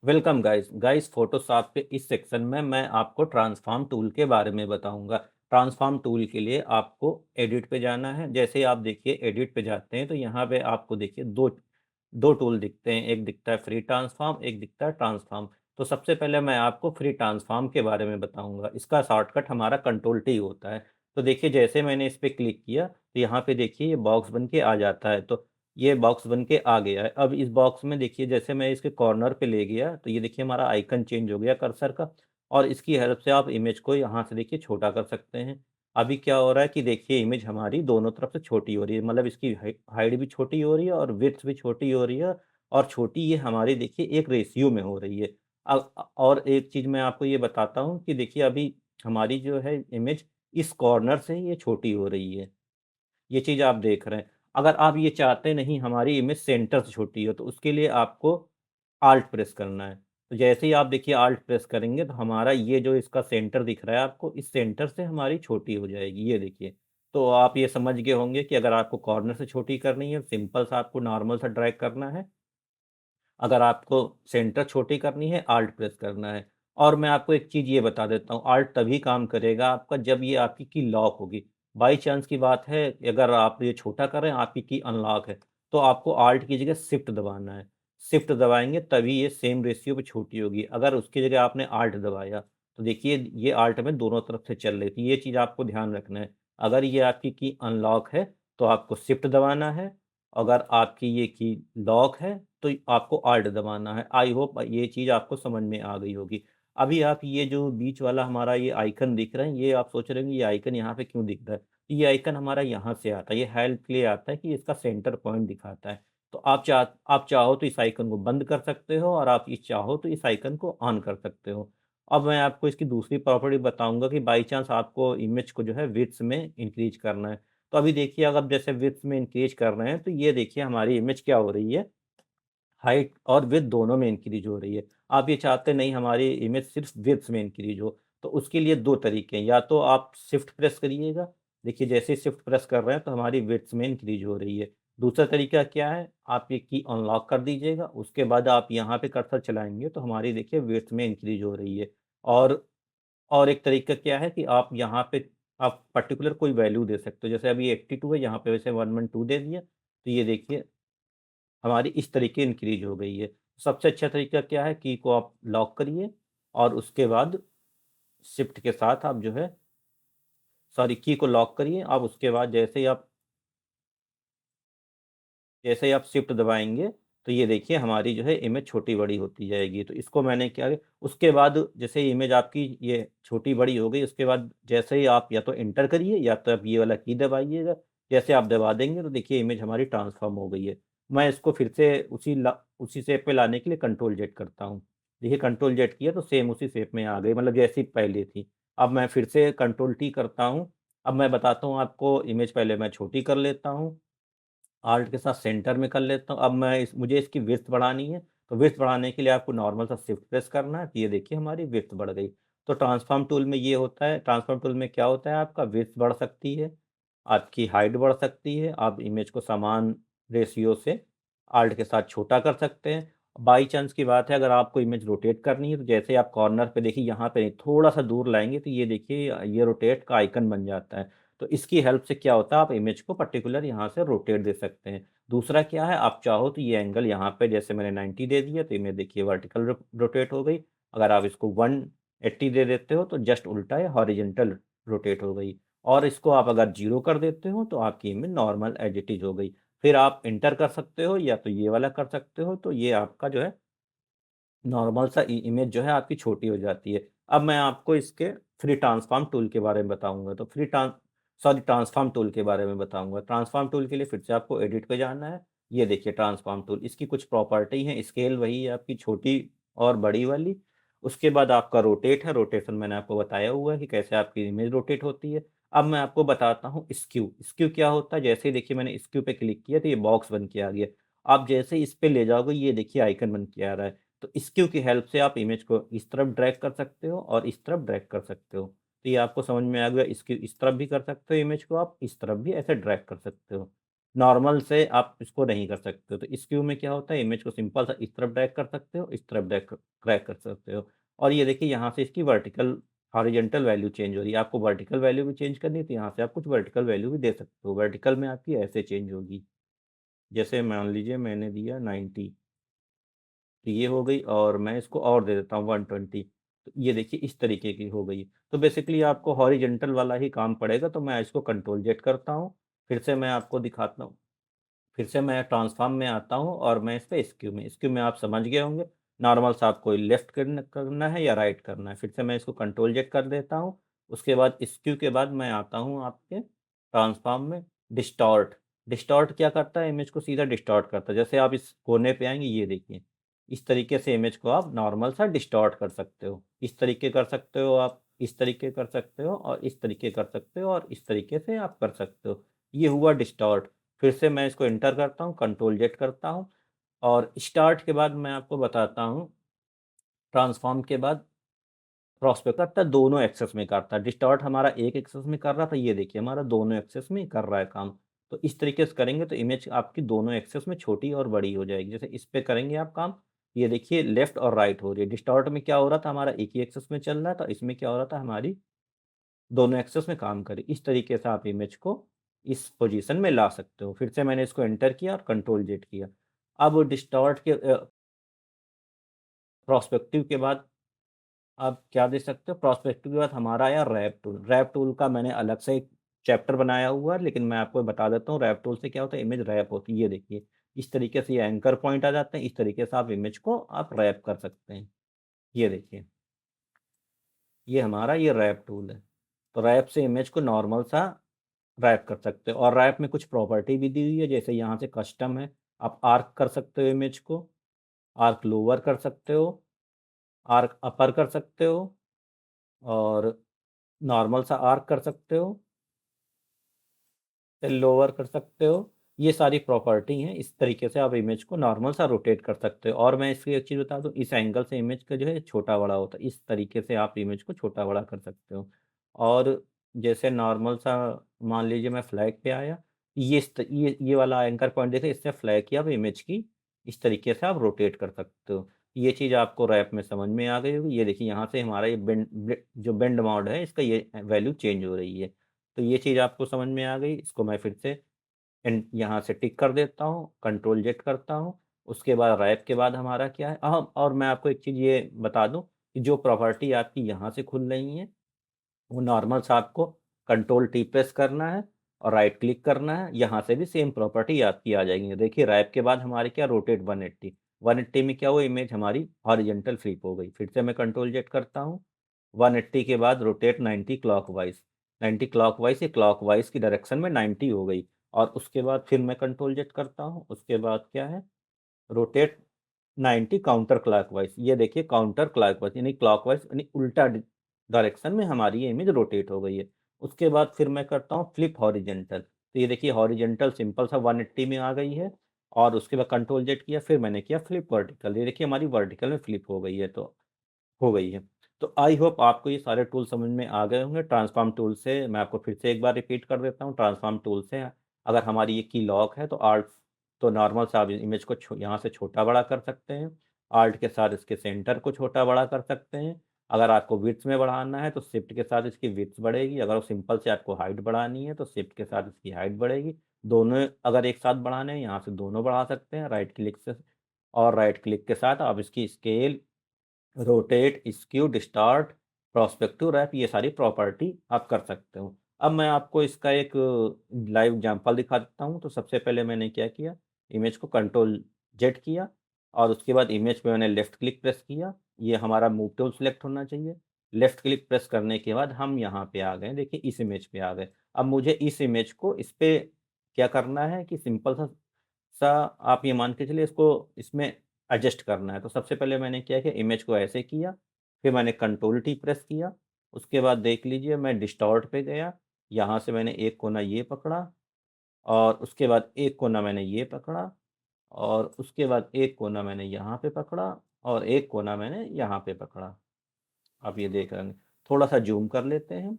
Welcome guys Photoshop के इस section में मैं आपको ट्रांसफॉर्म टूल के बारे में बताऊंगा। ट्रांसफॉर्म टूल के लिए आपको एडिट पे जाना है। जैसे आप देखिए एडिट पे जाते हैं तो यहाँ पे आपको देखिए दो दो टूल दिखते हैं, एक दिखता है फ्री ट्रांसफॉर्म, एक दिखता है ट्रांसफॉर्म। तो सबसे पहले मैं आपको फ्री ट्रांसफॉर्म के बारे में बताऊंगा। इसका शॉर्टकट हमारा कंट्रोल टी होता है। तो देखिए जैसे मैंने इस पे क्लिक किया तो यहाँ पे देखिए ये बॉक्स बन के आ जाता है। तो ये बॉक्स बन के आ गया है। अब इस बॉक्स में देखिए जैसे मैं इसके कॉर्नर पे ले गया तो ये देखिए हमारा आइकन चेंज हो गया कर्सर का। और इसकी हेल्प से आप इमेज को यहाँ से देखिए छोटा कर सकते हैं। अभी क्या हो रहा है कि देखिए इमेज हमारी दोनों तरफ से छोटी हो रही है, मतलब इसकी हाइट भी छोटी हो रही है और विड्थ भी छोटी हो रही है। और छोटी ये हमारी देखिए एक रेशियो में हो रही है। और एक चीज़ मैं आपको ये बताता हूँ कि देखिए अभी हमारी जो है इमेज इस कॉर्नर से ये छोटी हो रही है। ये चीज़ आप देख रहे हैं। अगर आप ये चाहते नहीं हमारी इमेज सेंटर से छोटी हो तो उसके लिए आपको ऑल्ट प्रेस करना है। तो जैसे ही आप देखिए ऑल्ट प्रेस करेंगे तो हमारा ये जो इसका सेंटर दिख रहा है आपको, इस सेंटर से हमारी छोटी हो जाएगी, ये देखिए। तो आप ये समझ गए होंगे कि अगर आपको कॉर्नर से छोटी करनी है, सिंपल सा आपको नॉर्मल सा ड्रैग करना है। अगर आपको सेंटर छोटी करनी है, ऑल्ट प्रेस करना है। और मैं आपको एक चीज़ ये बता देता हूँ, ऑल्ट तभी काम करेगा आपका जब ये आपकी की लॉक होगी। बाई चांस की बात है, अगर आप ये छोटा कर रहे हैं, आपकी की अनलॉक है, तो आपको ऑल्ट की जगह शिफ्ट दबाना है। शिफ्ट दबाएँगे तभी ये सेम रेशियो पे छोटी होगी। अगर उसकी जगह आपने ऑल्ट दबाया, तो देखिए ये ऑल्ट में दोनों तरफ से चल रही थी। ये चीज़ आपको ध्यान रखना है। अगर ये आपकी की अनलॉक है, तो आपको शिफ्ट दबाना है। अगर आपकी ये की लॉक है, तो आपको ऑल्ट दबाना है। आई होप ये चीज़ आपको समझ में आ गई होगी। अभी आप ये जो बीच वाला हमारा ये आइकन दिख रहा है, ये आप सोच रहे होंगे ये आइकन यहाँ पे क्यों दिख रहा है? तो ये आइकन हमारा यहाँ से आता है, ये हेल्प के लिए आता है कि इसका सेंटर पॉइंट दिखाता है। तो आप चाहो तो इस आइकन को बंद कर सकते हो और आप ये चाहो तो इस आइकन को ऑन कर सकते हो। अब मैं आपको इसकी दूसरी प्रॉपर्टी बताऊँगा कि बाई चांस आपको इमेज को जो है विड्थ में इंक्रीज़ करना है। तो अभी देखिए अगर जैसे विड्थ में इंक्रीज़ कर रहे हैं, तो ये देखिए हमारी इमेज क्या हो रही है, हाइट और विड्थ दोनों में इंक्रीज़ हो रही है। आप ये चाहते नहीं हमारी इमेज सिर्फ़ विड्थ में इंक्रीज़ हो, तो उसके लिए 2 तरीके हैं, या तो आप शिफ्ट प्रेस करिएगा, देखिए जैसे ही शिफ्ट प्रेस कर रहे हैं तो हमारी विड्थ में इंक्रीज़ हो रही है। दूसरा तरीका क्या है, आप ये की अनलॉक कर दीजिएगा, उसके बाद आप यहाँ पे कर्सर चलाएँगे तो हमारी देखिए विड्थ में इंक्रीज़ हो रही है। और और एक तरीका क्या है कि आप यहाँ पे आप पर्टिकुलर कोई वैल्यू दे सकते हो, जैसे अभी 82 है, यहाँ पे वैसे 112 दे दिया, तो ये देखिए हमारी इस तरीके इंक्रीज़ हो गई है। सबसे अच्छा तरीका क्या है, की को आप लॉक करिए और उसके बाद शिफ्ट के साथ आप जो है सॉरी की को लॉक करिए, आप उसके बाद जैसे ही आप शिफ्ट दबाएँगे, तो ये देखिए हमारी जो है इमेज छोटी-बड़ी होती जाएगी। तो इसको मैंने क्या है, उसके बाद जैसे इमेज आपकी ये छोटी-बड़ी हो गई, उसके बाद जैसे ही आप या तो एंटर करिए या तो आप ये वाला की दबाइएगा। जैसे आप दबा देंगे तो देखिए इमेज हमारी ट्रांसफ़ॉर्म हो गई है। मैं इसको फिर से उसी शेप पे लाने के लिए कंट्रोल जेड करता हूँ। देखिए कंट्रोल जेड किया तो सेम उसी शेप में आ गई, मतलब जैसी पहले थी। अब मैं फिर से कंट्रोल टी करता हूँ। अब मैं बताता हूँ आपको, इमेज पहले मैं छोटी कर लेता हूँ। ऑल्ट के साथ सेंटर में कर लेता हूँ। अब मैं इस मुझे इसकी विड्थ बढ़ानी है, तो विड्थ बढ़ाने के लिए आपको नॉर्मल सा शिफ्ट प्रेस करना है, तो ये देखिए हमारी विड्थ बढ़ गई। तो ट्रांसफॉर्म टूल में ये होता है, ट्रांसफॉर्म टूल में क्या होता है, आपका विड्थ बढ़ सकती है, आपकी हाइट बढ़ सकती है, आप इमेज को समान रेशियो से ऑल्ट के साथ छोटा कर सकते हैं। बाई चांस की बात है, अगर आपको इमेज रोटेट करनी है, तो जैसे आप कॉर्नर पे देखिए यहाँ पे नहीं, थोड़ा-सा दूर लाएँगे, तो ये देखिए ये रोटेट का आइकन बन जाता है। तो इसकी हेल्प से क्या होता है, आप इमेज को पर्टिकुलर यहाँ से रोटेट दे सकते हैं। दूसरा क्या है, आप चाहो तो ये एंगल यहाँ पे जैसे मैंने 90 दे दिया तो इमेज देखिए वर्टिकल रोटेट हो गई। अगर आप इसको 180 दे देते हो तो जस्ट उल्टा है, हॉरिजॉन्टल रोटेट हो गई। और इसको आप अगर 0 कर देते हो तो आपकी image normal as it is हो गई। फिर आप एंटर कर सकते हो या तो ये वाला कर सकते हो, तो ये आपका जो है नॉर्मल सा इमेज जो है आपकी छोटी हो जाती है। अब मैं आपको इसके फ्री ट्रांसफॉर्म टूल के बारे में बताऊँगा। तो ट्रांसफॉर्म टूल के बारे में बताऊँगा। ट्रांसफॉर्म टूल के लिए फिर से आपको एडिट पे जाना है। ये देखिए ट्रांसफॉर्म टूल, इसकी कुछ प्रॉपर्टी है, स्केल वही है आपकी छोटी और बड़ी वाली। उसके बाद आपका रोटेट है, रोटेशन मैंने आपको बताया हुआ है कि कैसे आपकी इमेज रोटेट होती है। अब मैं आपको बताता हूँ स्क्यू। स्क्यू क्या होता है, जैसे ही देखिए मैंने स्क्यू पे क्लिक किया तो ये बॉक्स बन के आ गया। आप जैसे ही इस पे ले जाओगे ये देखिए आइकन बन के आ रहा है। तो स्क्यू की हेल्प से आप इमेज को इस तरफ ड्रैग कर सकते हो और इस तरफ ड्रैग कर सकते हो। तो ये आपको समझ में आ गया, स्क्यू इस तरफ भी कर सकते हो इमेज को, आप इस तरफ भी ऐसे ड्रैग कर सकते हो। नॉर्मल से आप इसको नहीं कर सकते हो। तो स्क्यू में क्या होता है, इमेज को सिंपल सा इस तरफ ड्रैग कर सकते हो, इस तरफ ड्रैग कर सकते हो। और ये देखिए यहाँ से इसकी वर्टिकल हॉरिजॉन्टल वैल्यू चेंज हो रही है। आपको वर्टिकल वैल्यू भी चेंज करनी है तो यहाँ से आप कुछ वर्टिकल वैल्यू भी दे सकते हो। वर्टिकल में आपकी ऐसे चेंज होगी, जैसे मान लीजिए मैंने दिया 90, तो ये हो गई, और मैं इसको और दे देता हूँ 120, तो ये देखिए इस तरीके की हो गई। तो बेसिकली आपको हॉरिजॉन्टल वाला ही काम पड़ेगा, तो मैं इसको कंट्रोल जेड करता हूँ। फिर से मैं आपको दिखाता हूँ, फिर से मैं ट्रांसफॉर्म में आता हूँ और मैं इस पे स्क्यू में आप समझ गए होंगे, नॉर्मल सा आपको लेफ्ट करना है या राइट करना है। फिर से मैं इसको कंट्रोल जेड कर देता हूँ। उसके बाद स्क्यू के बाद मैं आता हूँ आपके ट्रांसफॉर्म में डिस्टॉर्ट। डिस्टॉर्ट क्या करता है, इमेज को सीधा डिस्टॉर्ट करता है। जैसे आप इस कोने पे आएँगे, ये देखिए, इस तरीके से इमेज को आप नॉर्मल सा डिस्टॉर्ट कर सकते हो। इस तरीके कर सकते हो आप, इस तरीके कर सकते हो, और इस तरीके कर सकते हो, और इस तरीके से आप कर सकते हो। ये हुआ डिस्टॉर्ट। फिर से मैं इसको एंटर करता हूँ, कंट्रोल जेड करता हूँ, और स्टार्ट के बाद मैं आपको बताता हूँ, ट्रांसफॉर्म के बाद प्रोस्पेक्ट करता है, दोनों एक्सेस में करता है। डिस्टॉर्ट हमारा एक एक्सेस में कर रहा था, ये देखिए हमारा दोनों एक्सेस में कर रहा है काम। तो इस तरीके से करेंगे तो इमेज आपकी दोनों एक्सेस में छोटी और बड़ी हो जाएगी। जैसे इस पे करेंगे आप काम, ये देखिए लेफ्ट और राइट हो रही है। डिस्टॉर्ट में क्या हो रहा था, हमारा एक ही एक्सेस में चल रहा था, इसमें क्या हो रहा था, हमारी दोनों एक्सेस में काम करे। इस तरीके से आप इमेज को इस पोजीशन में ला सकते हो। फिर से मैंने इसको एंटर किया और कंट्रोल जेड किया। अब डिस्टॉर्ट के प्रोस्पेक्टिव के बाद आप क्या दे सकते हो, प्रोस्पेक्टिव के बाद हमारा आया रैप टूल। रैप टूल का मैंने अलग से एक चैप्टर बनाया हुआ है, लेकिन मैं आपको बता देता हूँ रैप टूल से क्या होता है, इमेज रैप होती है। ये देखिए इस तरीके से ये एंकर पॉइंट आ जाते हैं, इस तरीके से आप इमेज को आप रैप कर सकते हैं। ये देखिए, ये हमारा ये रैप टूल है। तो रैप से इमेज को नॉर्मल सा रैप कर सकते हो। और रैप में कुछ प्रॉपर्टी भी दी हुई है, जैसे यहाँ से कस्टम है, आप आर्क कर सकते हो इमेज को, आर्क लोअर कर सकते हो, आर्क अपर कर सकते हो, और नॉर्मल सा आर्क कर सकते हो, लोअर कर सकते हो। ये सारी प्रॉपर्टी हैं। इस तरीके से आप इमेज को नॉर्मल सा रोटेट कर सकते हो। और मैं इसकी एक चीज़ बता दूँ, इस एंगल से इमेज का जो है छोटा बड़ा होता है। इस तरीके से आप इमेज को छोटा बड़ा कर सकते हो। और जैसे नॉर्मल सा मान लीजिए मैं फ्लैग पे आया, ये वाला एंकर पॉइंट देखिए, इससे फ्लैग की आप इमेज की इस तरीके से आप रोटेट कर सकते हो। ये चीज़ आपको रैप में समझ में आ गई होगी। ये देखिए यहाँ से हमारा ये जो बेंड मोड है, इसका ये वैल्यू चेंज हो रही है। तो ये चीज़ आपको समझ में आ गई। इसको मैं फिर से यहाँ से टिक कर देता हूँ, कंट्रोल जेड करता हूँ। उसके बाद रैप के बाद हमारा क्या है, और मैं आपको एक चीज़ ये बता दूँ कि जो प्रॉपर्टी आपकी यहाँ से खुल रही है, वो नॉर्मल सा आपको कंट्रोल टी प्रेस करना है और राइट क्लिक करना है। यहाँ से भी सेम प्रॉपर्टी आपकी आ जाएगी। देखिए रैप के बाद हमारी क्या, रोटेट 180। 180 में क्या हुआ, इमेज हमारी हॉरिजॉन्टल फ्लिप हो गई। फिर से मैं कंट्रोल जेड करता हूँ। 180 के बाद रोटेट 90 क्लॉकवाइज। 90 क्लॉकवाइज, ये क्लॉकवाइज की डायरेक्शन में 90 हो गई। और उसके बाद फिर मैं कंट्रोल जेड करता हूँ। उसके बाद क्या है, रोटेट 90 काउंटर क्लॉकवाइज। ये देखिए काउंटर क्लॉकवाइज यानी क्लॉकवाइज यानी उल्टा डायरेक्शन में हमारी ये इमेज रोटेट हो गई है। उसके बाद फिर मैं करता हूँ फ्लिप हॉरिजेंटल। तो ये देखिए हॉरिजेंटल सिंपल सा 180 में आ गई है। और उसके बाद कंट्रोल जेड किया, फिर मैंने किया फ्लिप वर्टिकल। ये देखिए हमारी वर्टिकल में फ्लिप हो गई है, तो हो गई है। तो आई होप आपको ये सारे टूल समझ में आ गए होंगे। ट्रांसफॉर्म टूल से मैं आपको फिर से एक बार रिपीट कर देता हूँ। ट्रांसफॉर्म टूल से अगर हमारी ये की लॉक है, तो आल्ट, तो नॉर्मल सा आप इमेज को यहाँ से छोटा बड़ा कर सकते हैं। आल्ट के साथ इसके सेंटर को छोटा बड़ा कर सकते हैं। अगर आपको विड्थ में बढ़ाना है तो शिफ्ट के साथ इसकी विड्थ बढ़ेगी। अगर सिंपल से आपको हाइट बढ़ानी है तो शिफ्ट के साथ इसकी हाइट बढ़ेगी। दोनों अगर एक साथ बढ़ाने हैं, यहाँ से दोनों बढ़ा सकते हैं राइट क्लिक से। और राइट क्लिक के साथ आप इसकी scale, rotate, skew, distort, prospective warp, ये सारी प्रॉपर्टी आप कर सकते हो। अब मैं आपको इसका एक लाइव एग्जांपल दिखा देता हूँ। तो सबसे पहले मैंने क्या किया, इमेज को कंट्रोल जेड किया, और उसके बाद इमेज पे मैंने लेफ्ट क्लिक प्रेस किया। ये हमारा मूव टूल सेलेक्ट होना चाहिए। लेफ्ट क्लिक प्रेस करने के बाद हम यहाँ पे आ गए, देखिए इस इमेज पे आ गए। अब मुझे इस इमेज को इस पे क्या करना है कि सिंपल सा सा आप ये मान के चलिए, इसको इसमें एडजस्ट करना है। तो सबसे पहले मैंने क्या किया, इमेज को ऐसे किया, फिर मैंने कंट्रोल टी प्रेस किया। उसके बाद देख लीजिए मैं डिस्टॉर्ट पे गया, यहाँ से मैंने एक कोना ये पकड़ा, और उसके बाद एक कोना मैंने ये पकड़ा, और उसके बाद एक कोना मैंने यहाँ पे पकड़ा, और एक कोना मैंने यहाँ पे पकड़ा। आप ये देख रहे हैं। थोड़ा सा जूम कर लेते हैं।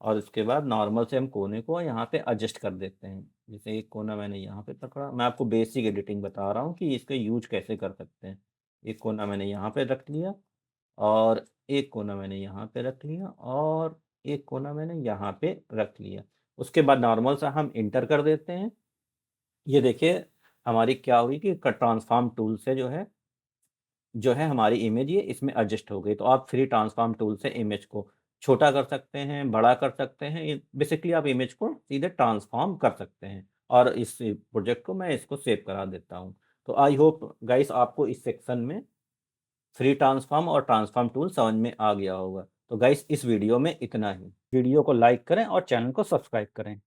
और उसके बाद नॉर्मल से हम कोने को यहाँ पे एडजस्ट कर देते हैं। जैसे एक कोना मैंने यहाँ पे पकड़ा, मैं आपको बेसिक एडिटिंग बता रहा हूँ कि इसका यूज कैसे कर सकते हैं। एक कोना मैंने यहाँ पे रख लिया और एक कोना मैंने यहाँ पे रख लिया और एक कोना मैंने यहाँ पे रख लिया। उसके बाद नॉर्मल सा हम इंटर कर देते हैं। ये देखिए हमारी क्या हुई कि ट्रांसफॉर्म टूल से जो है हमारी इमेज ये इसमें एडजस्ट हो गई। तो आप फ्री ट्रांसफॉर्म टूल से इमेज को छोटा कर सकते हैं, बड़ा कर सकते हैं। ये बेसिकली आप इमेज को सीधे ट्रांसफॉर्म कर सकते हैं और इस प्रोजेक्ट को मैं इसको सेव करा देता हूँ। तो आई होप गाइस आपको इस सेक्शन में फ्री ट्रांसफॉर्म और ट्रांसफॉर्म टूल समझ में आ गया होगा। तो गाइस इस वीडियो में इतना ही। वीडियो को लाइक करें और चैनल को सब्सक्राइब करें।